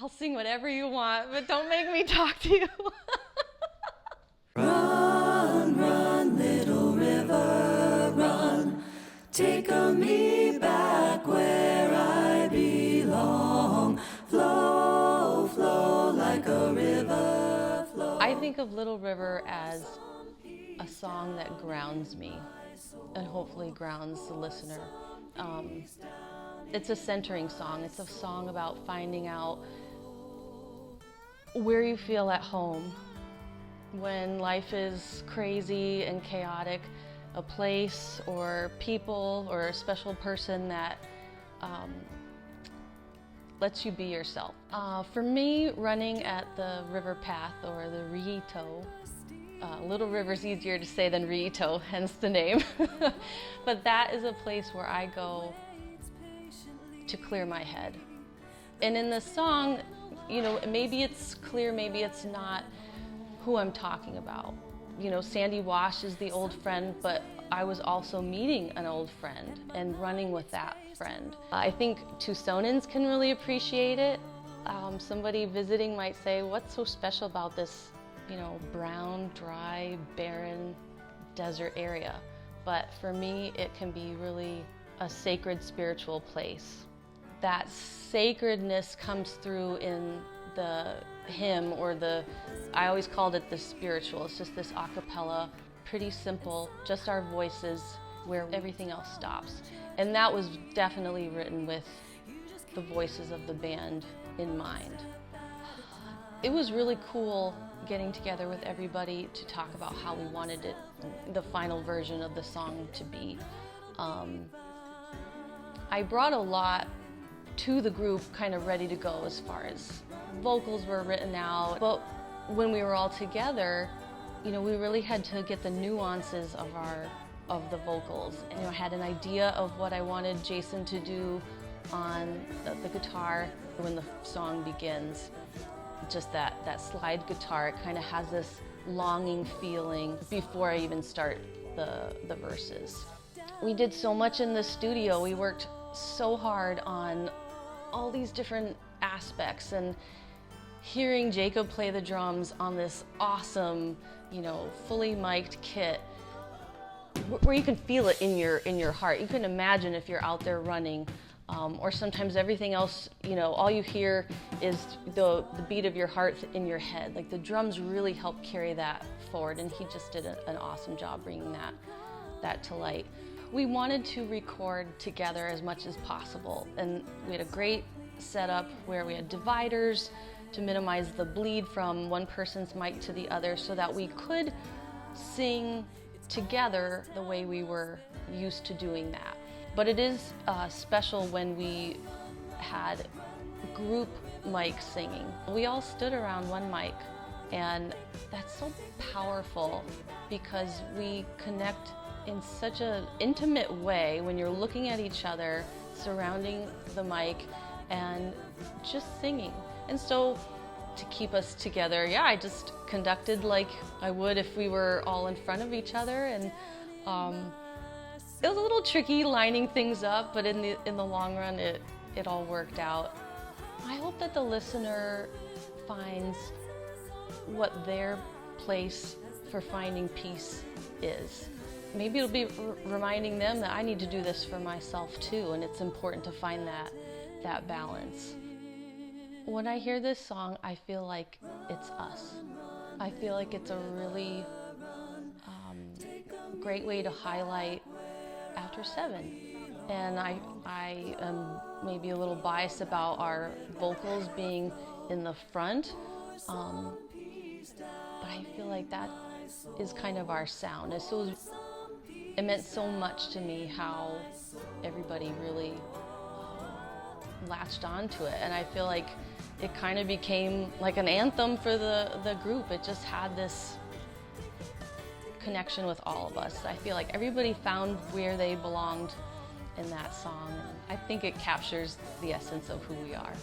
I'll sing whatever you want, but don't make me talk to you. Run, run, little river, run, take me back where I belong. Flow, flow like a river, flow. I think of Little River as a song that grounds me and hopefully grounds the listener. It's a centering song. It's a song about finding out where you feel at home when life is crazy and chaotic, a place or people or a special person that lets you be yourself. For me, running at the river path or the Rito, Little River's easier to say than Rito, hence the name. But that is a place where I go to clear my head. And in the song, you know, maybe it's clear, maybe it's not who I'm talking about. You know, Sandy Wash is the old friend, but I was also meeting an old friend and running with that friend. I think Tucsonans can really appreciate it. Somebody visiting might say, what's so special about this, you know, brown, dry, barren desert area? But for me, it can be really a sacred spiritual place. That sacredness comes through in the hymn, or I always called it the spiritual. It's just this a cappella, pretty simple, just our voices where everything else stops. And that was definitely written with the voices of the band in mind. It was really cool getting together with everybody to talk about how we wanted it, the final version of the song to be. I brought a lot to the group kind of ready to go as far as vocals were written out, but when we were all together, you know, we really had to get the nuances of the vocals. And, you know, I had an idea of what I wanted Jason to do on the guitar when the song begins. Just that slide guitar, it kind of has this longing feeling before I even start the verses. We did so much in the studio. We worked so hard on all these different aspects, and hearing Jacob play the drums on this awesome, you know, fully mic'd kit where you can feel it in your heart. You can imagine if you're out there running, or sometimes everything else, you know, all you hear is the beat of your heart in your head. Like, the drums really help carry that forward, and he just did an awesome job bringing that to light. We wanted to record together as much as possible, and we had a great setup where we had dividers to minimize the bleed from one person's mic to the other, so that we could sing together the way we were used to doing that. But it is special when we had group mic singing. We all stood around one mic, and that's so powerful because we connect in such an intimate way when you're looking at each other, surrounding the mic, and just singing. And so, to keep us together, yeah, I just conducted like I would if we were all in front of each other, and it was a little tricky lining things up, but in the long run, it all worked out. I hope that the listener finds what their place for finding peace is. Maybe it'll be reminding them that I need to do this for myself too, and it's important to find that balance. When I hear this song, I feel like it's us. I feel like it's a really great way to highlight After 7. And I am maybe a little biased about our vocals being in the front, but I feel like that is kind of our sound. It meant so much to me how everybody really latched onto it, and I feel like it kind of became like an anthem for the group. It just had this connection with all of us. I feel like everybody found where they belonged in that song, and I think it captures the essence of who we are.